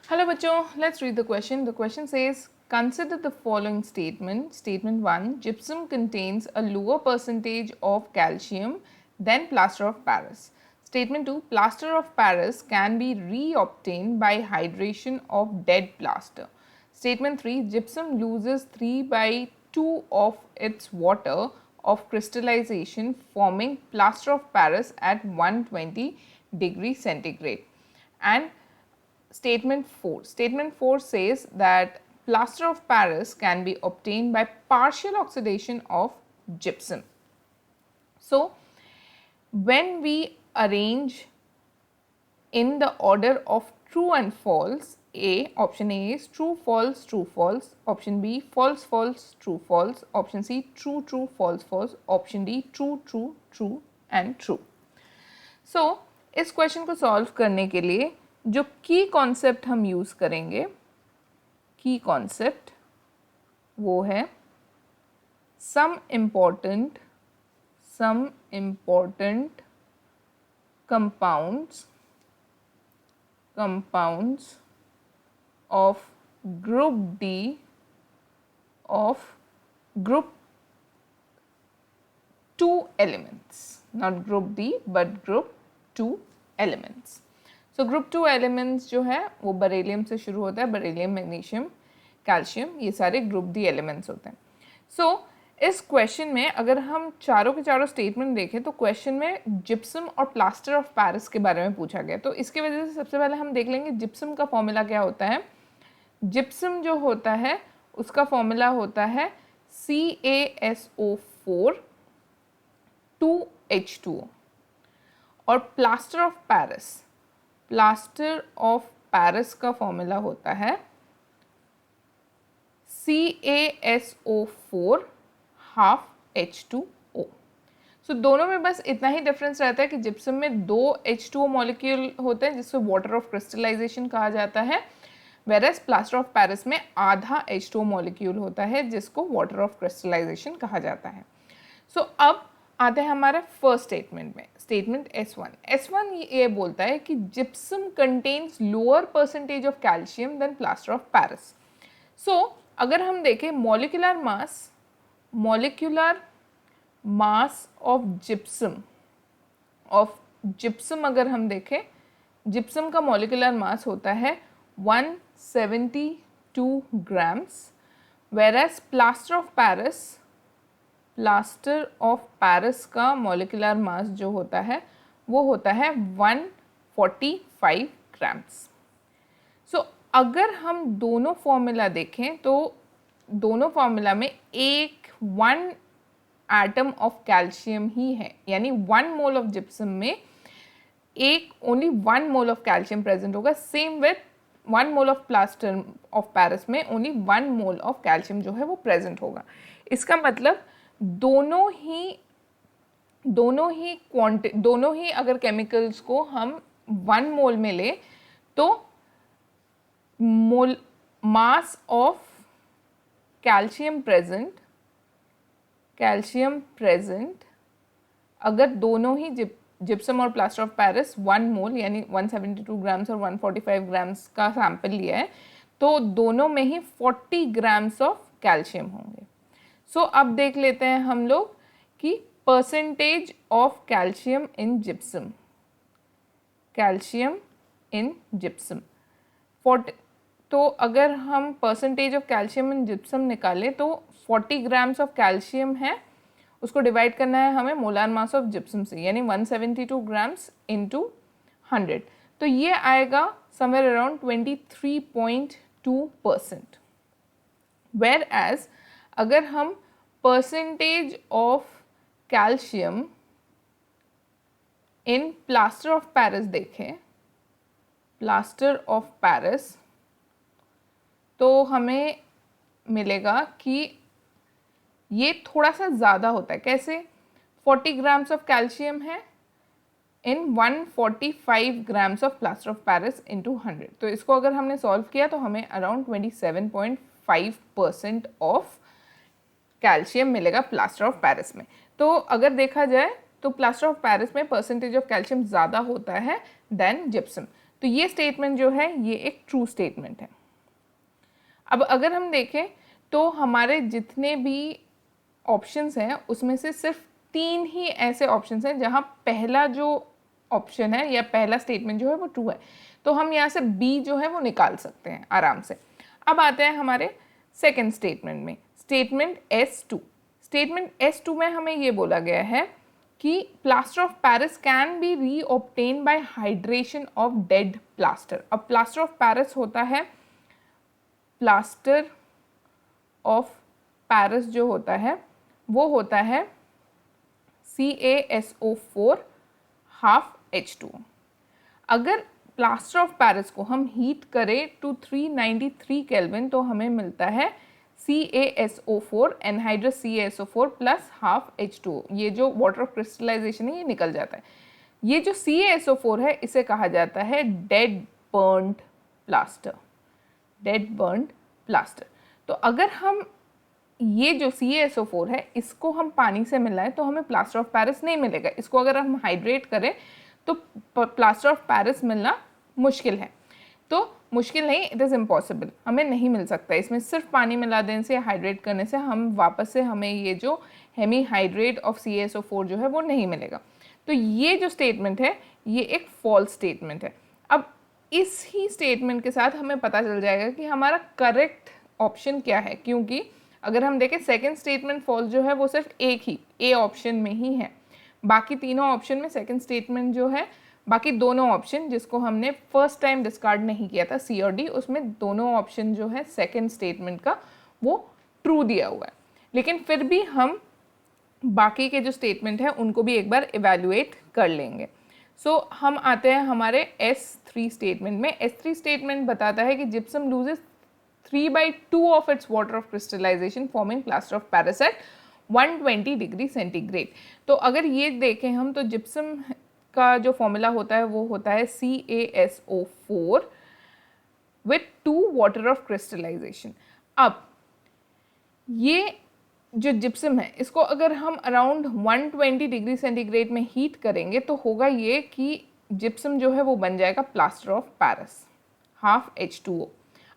Hello बच्चों, let's read the question. The question says, consider the following statement. Statement 1, gypsum contains a lower percentage of calcium than plaster of Paris. Statement 2, plaster of Paris can be reobtained by hydration of dead plaster. Statement 3, gypsum loses 3 by 2 of its water of crystallization, forming plaster of Paris at 120 degrees centigrade. And Statement 4. Statement 4 says that plaster of Paris can be obtained by partial oxidation of gypsum. So, when we arrange in the order of true and false, option A is true, false, option B false, false, true, false, option C true, true, false, false, option D true, true, true and true. So, इस question को solve करने के लिए जो की concept हम use करेंगे, की कॉन्सेप्ट वो है some important compounds of group D of group 2 elements, not group D but group 2 elements. So group 2 elements जो है वो बरेलियम से शुरू होता है, बरेलियम, मैग्नीशियम, कैल्शियम, ये सारे ग्रुप D एलिमेंट्स होते हैं. So इस क्वेश्चन में अगर हम चारों के चारों स्टेटमेंट देखें तो क्वेश्चन में जिप्सम और प्लास्टर ऑफ पेरिस के बारे में पूछा गया. तो इसकी वजह से सबसे पहले हम देख लेंगे जिप्सम का फॉर्मूला क्या होता है. जिप्सम जो होता है उसका फॉर्मूला होता है CaSO4 2H2O और प्लास्टर ऑफ पेरिस का फॉर्मूला होता है CaSO4 half H2O. सो दोनों में बस इतना ही डिफरेंस रहता है कि जिप्सम में 2 H2O मॉलिक्यूल होते हैं जिसको वाटर ऑफ क्रिस्टलाइजेशन कहा जाता है, वेरस प्लास्टर ऑफ पेरिस में आधा H2O मॉलिक्यूल होता है जिसको वाटर ऑफ क्रिस्टलाइजेशन कहा जाता है. सो अब आते हैं हमारे फर्स्ट स्टेटमेंट में, स्टेटमेंट S1 ये बोलता है कि gypsum contains lower percentage of calcium than plaster of Paris. So अगर हम देखें मॉलिक्यूलर मास ऑफ जिप्सम अगर हम देखें, जिप्सम का मॉलिक्यूलर मास होता है 172 grams, whereas plaster of Paris का मॉलिक्यूलर मास जो होता है वो होता है 145 ग्राम्स. सो अगर हम दोनों फॉर्मूला देखें तो दोनों फॉर्मूला में एक 1 एटम ऑफ कैल्शियम ही है, यानी 1 मोल ऑफ जिप्सम में only 1 mole of calcium present होगा. Same with 1 mole of plaster of Paris में ओनली 1 मोल ऑफ कैल्शियम जो है वो प्रेजेंट होगा. इसका मतलब दोनों ही अगर केमिकल्स को हम 1 मोल में ले तो मोल मास ऑफ कैल्शियम प्रेजेंट अगर दोनों ही जिप्सम और प्लास्टर ऑफ पेरिस 1 मोल यानी 172 ग्राम्स और 145 ग्राम्स का सैंपल लिया है तो दोनों में ही 40 ग्राम्स ऑफ कैल्शियम होंगे. सो अब देख लेते हैं हम लोग कि percentage of calcium in gypsum. तो अगर हम percentage of calcium in gypsum निकालें तो 40 ग्राम्स ऑफ कैल्शियम है, उसको डिवाइड करना है हमें मोलार मास ऑफ जिप्सम से, यानी 172 ग्राम्स इंटू 100, तो ये आएगा समवेयर अराउंड 23.2%. वेर एज अगर हम percentage of calcium in plaster of Paris देखें, प्लास्टर ऑफ पेरिस, तो हमें मिलेगा कि ये थोड़ा सा ज़्यादा होता है. कैसे? 40 ग्राम्स ऑफ कैल्शियम है इन 145 grams of plaster of Paris into 100. तो इसको अगर हमने सॉल्व किया तो हमें अराउंड 27.5% ऑफ कैल्शियम मिलेगा प्लास्टर ऑफ पेरिस में. तो अगर देखा जाए तो प्लास्टर ऑफ पेरिस में परसेंटेज ऑफ कैल्शियम ज़्यादा होता है देन जिप्सम. तो ये स्टेटमेंट जो है ये एक ट्रू स्टेटमेंट है। अब अगर हम देखें तो हमारे जितने भी ऑप्शंस हैं उसमें से सिर्फ 3 ही ऐसे ऑप्शंस हैं जहां पहला जो ऑप्शन है या पहला स्टेटमेंट जो है वो ट्रू है, तो हम यहाँ से बी जो है वो निकाल सकते हैं आराम से। अब आते हैं हमारे सेकेंड स्टेटमेंट में, स्टेटमेंट S2। स्टेटमेंट S2 में हमें ये बोला गया है कि plaster of Paris can be re obtain by hydration of dead plaster. अब प्लास्टर ऑफ पेरिस होता है, प्लास्टर ऑफ पेरिस जो होता है वो होता है CaSO4 हाफ H2O। अगर प्लास्टर ऑफ पेरिस को हम हीट करें टू 393 केल्विन तो हमें मिलता है CaSO4 anhydrous CaSO4 plus half H2O। ये जो वाटर ऑफ क्रिस्टलाइजेशन है ये निकल जाता है। ये जो CaSO4 है इसे कहा जाता है dead burned plaster, dead burned plaster. तो अगर हम ये जो CaSO4 है इसको हम पानी से मिलाएं तो हमें प्लास्टर ऑफ पेरिस नहीं मिलेगा। इसको अगर हम हाइड्रेट करें तो प्लास्टर ऑफ पेरिस मिलना मुश्किल है। तो मुश्किल नहीं, इट इज़ इम्पॉसिबल, हमें नहीं मिल सकता। इसमें सिर्फ पानी मिला देने से, हाइड्रेट करने से हम वापस से हमें ये जो हेमी हाइड्रेट ऑफ CaSO4 जो है वो नहीं मिलेगा। तो ये जो स्टेटमेंट है ये एक फॉल्स स्टेटमेंट है। अब इस ही स्टेटमेंट के साथ हमें पता चल जाएगा कि हमारा करेक्ट ऑप्शन क्या है, क्योंकि अगर हम देखें सेकंड स्टेटमेंट फॉल्स जो है वो सिर्फ एक ही ए ऑप्शन में ही है। बाकी तीनों ऑप्शन में सेकंड स्टेटमेंट जो है, बाकी दोनों ऑप्शन जिसको हमने फर्स्ट टाइम डिस्कार्ड नहीं किया था सी और डी, उसमें दोनों ऑप्शन जो है सेकंड स्टेटमेंट का वो ट्रू दिया हुआ है। लेकिन फिर भी हम बाकी के जो स्टेटमेंट है उनको भी एक बार इवैल्यूएट कर लेंगे। सो हम आते हैं हमारे S3 स्टेटमेंट में। S3 स्टेटमेंट बताता है कि gypsum loses 3/2 of its water of crystallization forming plaster of Paris at 120 degree centigrade. तो अगर ये देखें हम तो जिप्सम का जो फॉर्मूला होता है वो होता है CaSO4 with 2 water of crystallization। अब ये जो जिप्सम है इसको अगर हम अराउंड 120 डिग्री सेंटीग्रेड में हीट करेंगे तो होगा ये कि जिप्सम जो है वो बन जाएगा plaster of Paris half H2O।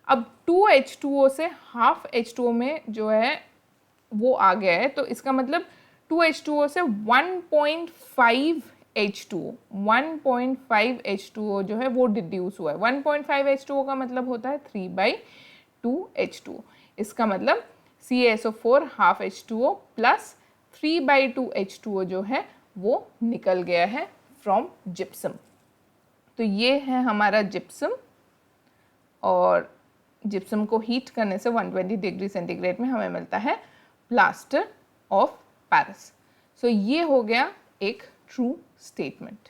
अब 2H2O से हाफ H2O में जो है वो आ गया है, तो इसका मतलब 2H2O से 1.5 H2O जो है वो डिड्यूस हुआ है। 1.5 H2O का मतलब होता है 3/2 H2O। इसका मतलब CaSO4 half H2O plus 3/2 H2O जो है वो निकल गया है फ्रॉम जिप्सम। तो ये है हमारा जिप्सम, और जिप्सम को हीट करने से 120 डिग्री सेंटीग्रेड में हमें मिलता है प्लास्टर ऑफ पेरिस। सो ये हो गया एक ट्रू स्टेटमेंट,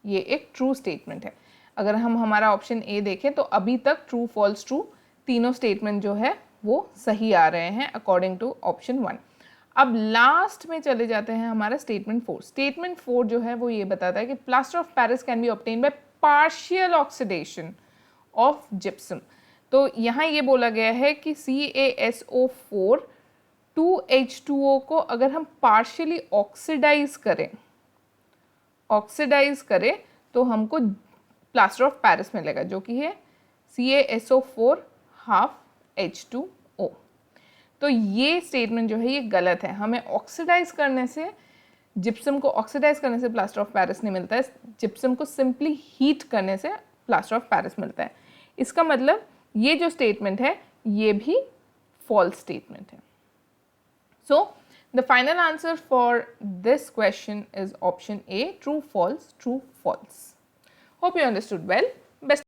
ये एक ट्रू स्टेटमेंट है। अगर हम हमारा ऑप्शन ए देखें तो अभी तक ट्रू फॉल्स ट्रू तीनों स्टेटमेंट जो है वो सही आ रहे हैं अकॉर्डिंग टू ऑप्शन 1। अब लास्ट में चले जाते हैं हमारा स्टेटमेंट 4। स्टेटमेंट 4 जो है वो ये बताता है कि plaster of Paris can B obtain by partial oxidation of gypsum. तो यहाँ ये बोला गया है कि CaSO4 2H2O को अगर हम पार्शियली ऑक्सीडाइज करें तो हमको प्लास्टर ऑफ पेरिस मिलेगा, जो कि है CaSO4 हाफ H2O। तो ये स्टेटमेंट जो है ये गलत है। हमें ऑक्सीडाइज करने से, जिप्सम को ऑक्सीडाइज करने से प्लास्टर ऑफ पेरिस नहीं मिलता है, जिप्सम को सिंपली हीट करने से प्लास्टर ऑफ पेरिस मिलता है। इसका मतलब ये जो स्टेटमेंट है ये भी फॉल्स स्टेटमेंट है। So the final answer for this question is option A, true false true false. Hope you understood well. Best